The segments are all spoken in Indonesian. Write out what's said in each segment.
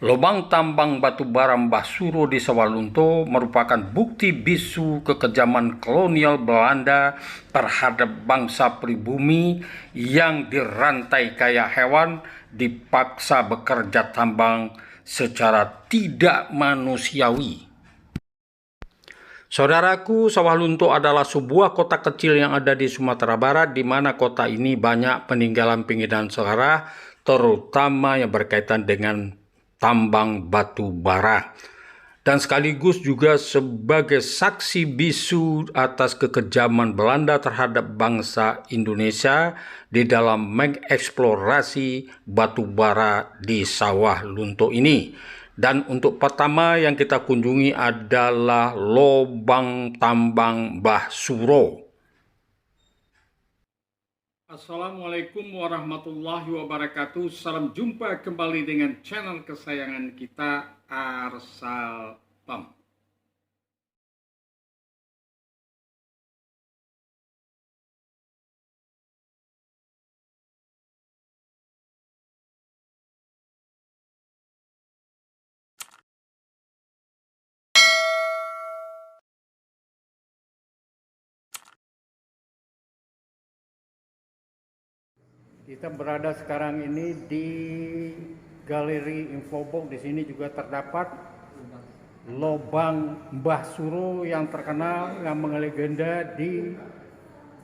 Lubang tambang batu bara Mbah Suro di Sawalunto merupakan bukti bisu kekejaman kolonial Belanda terhadap bangsa pribumi yang dirantai kayak hewan, dipaksa bekerja tambang secara tidak manusiawi. Saudaraku, Sawalunto adalah sebuah kota kecil yang ada di Sumatera Barat, di mana kota ini banyak peninggalan pengedar sejarah, terutama yang berkaitan dengan tambang batu bara, dan sekaligus juga sebagai saksi bisu atas kekejaman Belanda terhadap bangsa Indonesia di dalam mengeksplorasi batu bara di Sawalunto ini. Dan untuk pertama yang kita kunjungi adalah lubang tambang Mbah Suro. Assalamualaikum warahmatullahi wabarakatuh. Salam jumpa kembali dengan channel kesayangan kita, Arsal Pam. Kita berada sekarang ini di Galeri Infobox. Di sini juga terdapat lubang Mbah Suro yang terkenal, yang melegenda di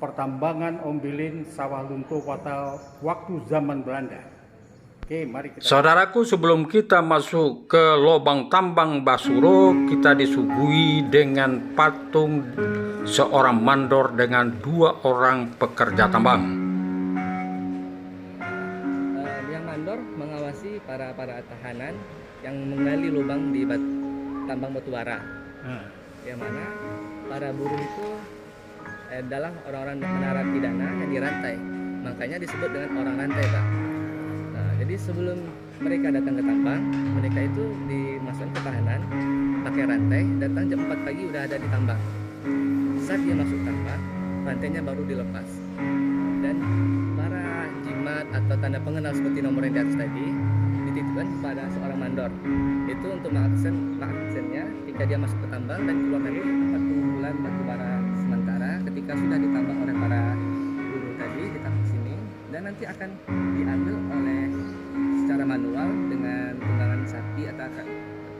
pertambangan Ombilin Sawalunto pada waktu zaman Belanda. Oke, mari kita. Saudaraku, sebelum kita masuk ke lubang tambang Mbah Suro, kita disuguhi dengan patung seorang mandor dengan 2 orang pekerja tambang. Mengawasi para tahanan yang menggali lubang di tambang batu bara, yang mana para buruh itu adalah orang-orang narapidana yang dirantai, makanya disebut dengan orang rantai, Pak. Nah, jadi sebelum mereka datang ke tambang, mereka itu dimasukkan ke tahanan pakai rantai, datang jam 4 pagi udah ada di tambang. Saat dia masuk tambang, rantainya baru dilepas, dan para jimat atau tanda pengenal seperti nomor yang di atas tadi dititipkan kepada seorang mandor. Itu untuk mengaksennya ketika dia masuk ke tambang dan keluar dari bulan batu bara sementara. Ketika sudah ditambang oleh para buruh tadi, ditaruh sini dan nanti akan diambil oleh secara manual dengan tunggangan sapi atau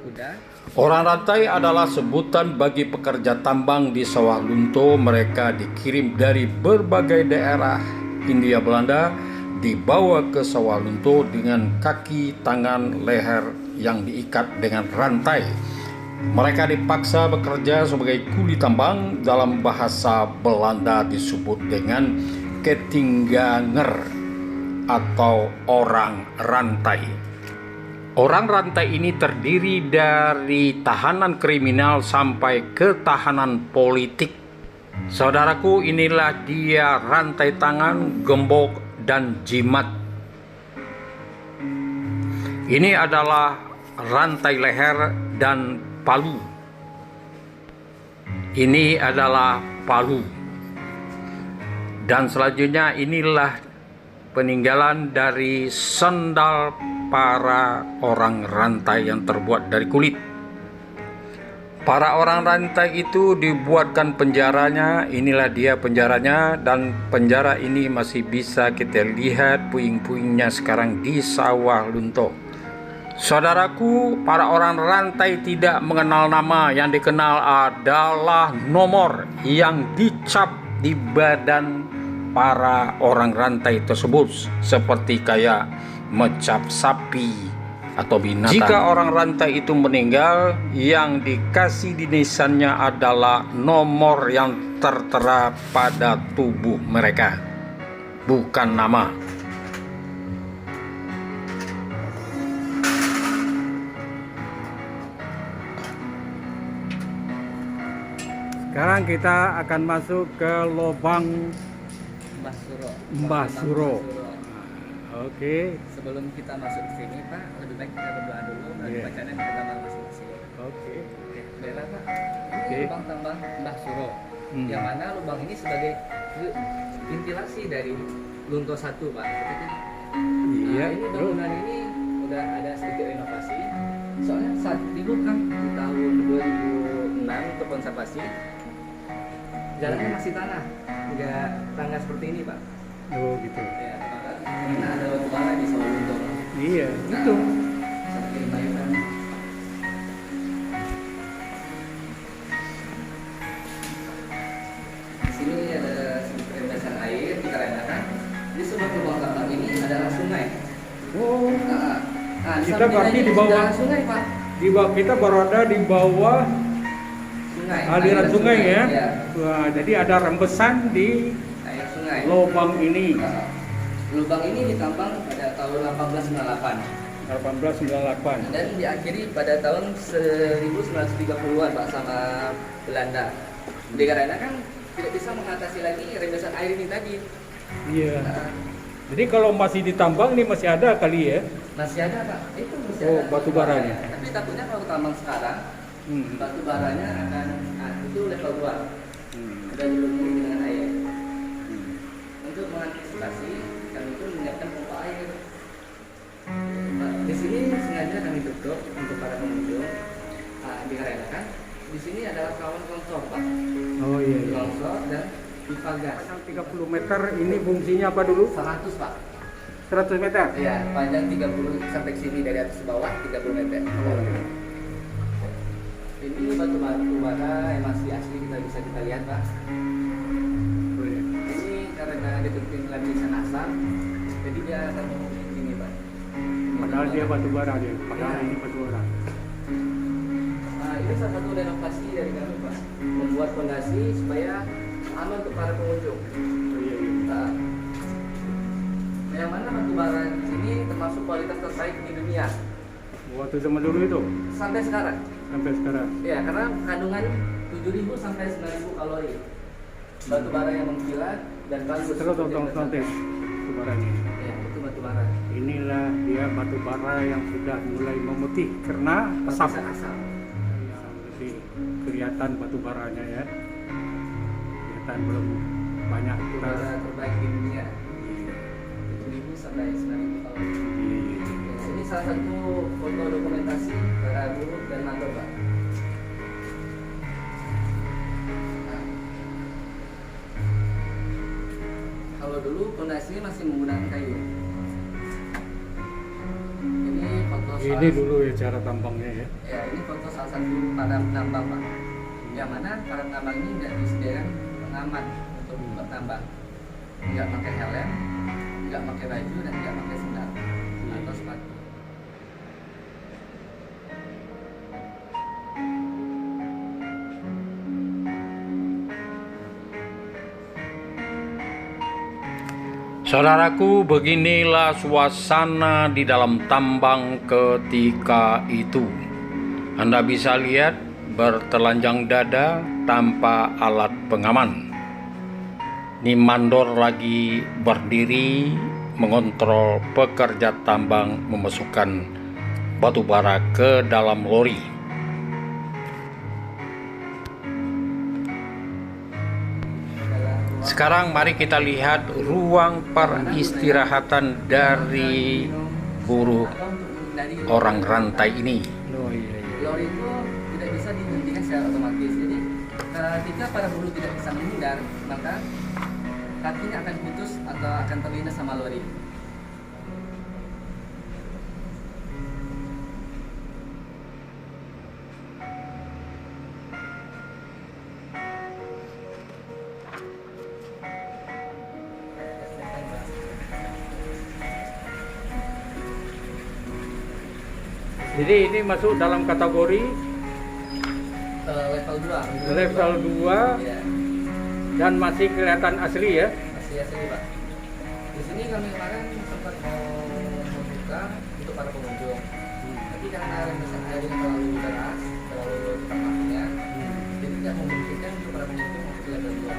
kuda. Orang rantai adalah sebutan bagi pekerja tambang di Sawalunto. Mereka dikirim dari berbagai daerah Hindia Belanda, dibawa ke Sawalunto dengan kaki, tangan, leher yang diikat dengan rantai. Mereka dipaksa bekerja sebagai kuli tambang, dalam bahasa Belanda disebut dengan ketingganger atau orang rantai. Orang rantai ini terdiri dari tahanan kriminal sampai ke tahanan politik. Saudaraku, inilah dia rantai tangan, gembok, dan jimat. Ini adalah rantai leher dan palu. Ini adalah palu. Dan selanjutnya inilah peninggalan dari sandal para orang rantai yang terbuat dari kulit. Para orang rantai itu dibuatkan penjaranya. Inilah dia penjaranya, dan penjara ini masih bisa kita lihat puing-puingnya sekarang di Sawalunto. Saudaraku, para orang rantai tidak mengenal nama. Yang dikenal adalah nomor yang dicap di badan para orang rantai tersebut, seperti kayak mecap sapi atau binatang. Jika orang rantai itu meninggal, yang dikasih di nisannya adalah nomor yang tertera pada tubuh mereka, bukan nama. Sekarang kita akan masuk ke lubang Mbah Suro. Oke. Sebelum kita masuk ke sini, Pak, lebih baik kita berdoa dulu dan bacaan yang pertama masing-masing. Oke. Baiklah, Pak. Ini lubang tambang Mbah Suro, yang mana lubang ini sebagai ventilasi dari Lunto 1, Pak. Iya. Ini bangunan ini udah ada sedikit renovasi. Soalnya saat dulu kan di tahun 2006 untuk konservasi jalannya masih tanah, nggak tangga seperti ini pak. Oh gitu. Ya, karena ada batu bara di Sawalunto. Iya, itu. Seperti bayuran. Di sini ada sedikit rembesan air dikarenakan di sebelah lubang tambang ini adalah sungai. Oh, Di kita samping berarti ini di bawah- sudah sungai pak. di bawah kita berada di bawah Sungai. aliran sungai ya. Ya, Wah, jadi ada rembesan di air sungai. lubang ini. Lubang ini ditambang pada tahun 1898 1898. dan diakhiri pada tahun 1930-an pak sama Belanda. Dikarenakan tidak bisa mengatasi lagi rembesan air ini tadi. Iya. Nah, Jadi kalau masih ditambang ini masih ada kali ya. masih ada pak, itu masih Oh, ada. batu baranya. Tapi takutnya kalau tambang sekarang batu baranya akan itu level 2 sudah dilumuri dengan air. Untuk mengantisipasi kami itu menyiapkan pompa air. Nah, di sini sengaja kami tutup untuk para pengunjung dikarenakan di sini adalah kawan longsor pak, Oh iya. longsor dan pipa gas. Panjang 30 meter ini fungsinya apa dulu? 100 pak. 100 meter. Ya, panjang 30 sampai sini dari atas ke bawah 30 meter. Ini batu bara yang masih asli bisa kita lihat pak. Oh, iya. Ini karena ditutupi lapisan asam, jadi dia akan memungkinkan ini pak. Padahal dia batu bara dia. Padahal Iya. ini batu bara. Nah, ini salah satu renovasi dari kami pak, membuat fondasi supaya aman untuk para pengunjung. Oh, iya, iya. Nah, yang mana batu bara di sini termasuk kualitas terbaik di dunia Waktu zaman dulu itu sampai sekarang. sampai sekarang. Ya, karena kandungan 7.000 sampai 9.000 kalori. Batu bara yang mengkilat dan bagus. Terus tonton batu bara ini. Ya, itu batu bara. Inilah dia batu bara yang sudah mulai memutih karena asap. Asap. Jadi kelihatan batu baranya ya. Kelihatan belum banyak Batu kurang. bara terbaik di dunia. 7.000 sampai 9.000 kalori. Ya, ini salah satu foto dokumentasi para buruh dan mandor, Pak. Nah, kalau dulu fondasinya masih menggunakan kayu. Ini foto Ini dulu ya cara tambangnya ya. Ya, ini foto salah satu para penambang pak. Yang mana para penambang ini nggak disediakan pengaman untuk bertambang, nggak pakai helm, nggak pakai baju dan nggak pakai sandal atau sepatu. Saudaraku, beginilah suasana di dalam tambang ketika itu. Anda bisa lihat bertelanjang dada tanpa alat pengaman. Ini mandor lagi berdiri mengontrol pekerja tambang memasukkan batu bara ke dalam lori. Sekarang mari kita lihat ruang peristirahatan dari buruh orang rantai ini. Oh iya iya. Lori itu tidak bisa dihentikan secara otomatis. Jadi ketika para buruh tidak bisa menghindar, maka kakinya akan putus atau akan terlindas sama lori. Jadi ini masuk dalam kategori Level 2. level 2 Ya, dan masih kelihatan asli ya. masih asli pak. Di sini kami kemarin sempat mau membuka untuk para pengunjung. Tapi karena rembesan airnya terlalu deras, terlalu cepat masuknya, jadi tidak memungkinkan untuk para pengunjung masuk ke level 2.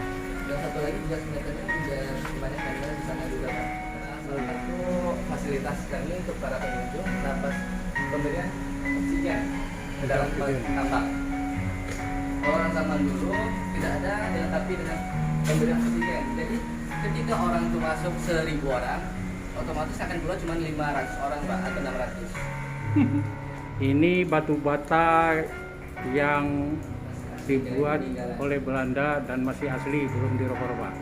Dan satu lagi juga sebenarnya juga banyak kamera di sana juga kan. Karena salah satu fasilitas kami untuk para pengunjung dapat pemberian oksigen ke dalam tambang. Orang zaman dulu tidak ada dilengkapi dengan pemberian oksigen. Jadi ketika orang itu masuk 1.000 orang, otomatis akan keluar cuma 500 orang pak atau 600. Ini batu bata yang dibuat oleh Belanda dan masih asli, belum dirubah-rubah.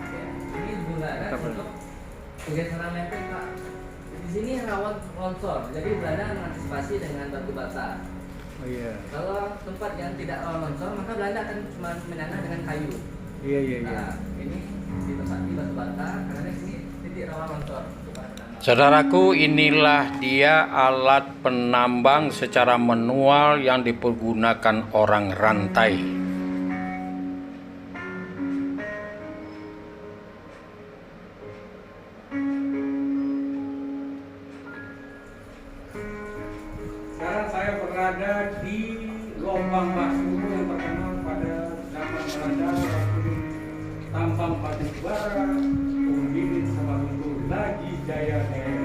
Ini sebenarnya untuk pergeseran lempeng Pak. Di sini rawan longsor, jadi Belanda mengantisipasi dengan batu bata. Oh iya. Kalau tempat yang tidak rawan longsor, maka Belanda akan cuma menanah dengan kayu. Iya. Nah, ini ditempati batu bata karena di sini titik rawan longsor. Saudaraku, inilah dia alat penambang secara manual yang dipergunakan orang rantai. Sekarang saya berada di lubang Basuru yang terkenal pada zaman Belanda waktu tambang batu bara, Undin Sawalunto lagi jaya-jaya.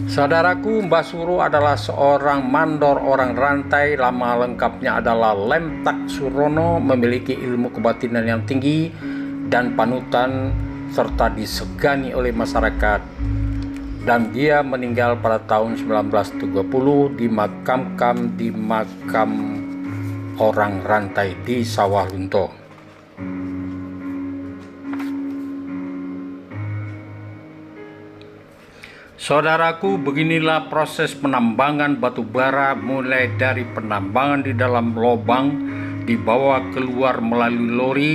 Saudaraku, Mbah Suro adalah seorang mandor orang rantai. Nama lengkapnya adalah Lemtak Surono, memiliki ilmu kebatinan yang tinggi dan panutan serta disegani oleh masyarakat. Dan dia meninggal pada tahun 1930, dimakamkan di makam orang rantai di Sawalunto. Saudaraku, beginilah proses penambangan batu bara, mulai dari penambangan di dalam lubang, dibawa keluar melalui lori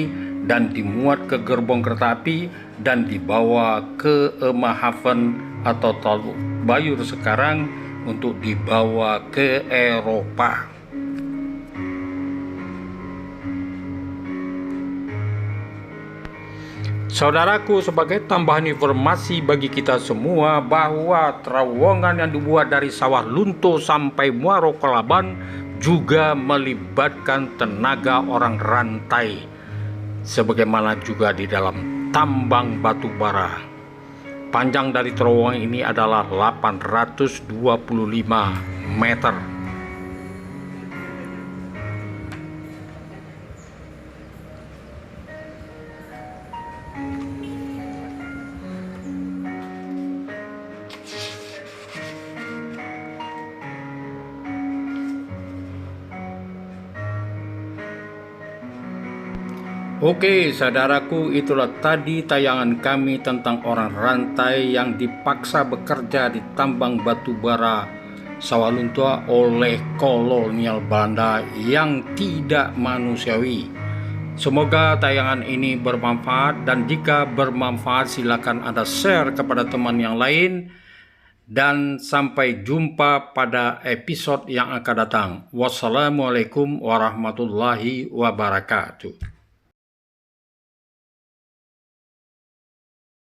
dan dimuat ke gerbong kereta api dan dibawa ke Eemhaven atau Teluk Bayur sekarang untuk dibawa ke Eropa. Saudaraku, sebagai tambahan informasi bagi kita semua bahwa terowongan yang dibuat dari Sawalunto sampai Muaro Kelaban juga melibatkan tenaga orang rantai, sebagaimana juga di dalam tambang batu bara. Panjang dari terowongan ini adalah 825 meter. Oke, saudaraku, itulah tadi tayangan kami tentang orang rantai yang dipaksa bekerja di tambang batu bara Sawalunto oleh kolonial Belanda yang tidak manusiawi. Semoga tayangan ini bermanfaat, dan jika bermanfaat silakan Anda share kepada teman yang lain. Dan sampai jumpa pada episode yang akan datang. Wassalamualaikum warahmatullahi wabarakatuh.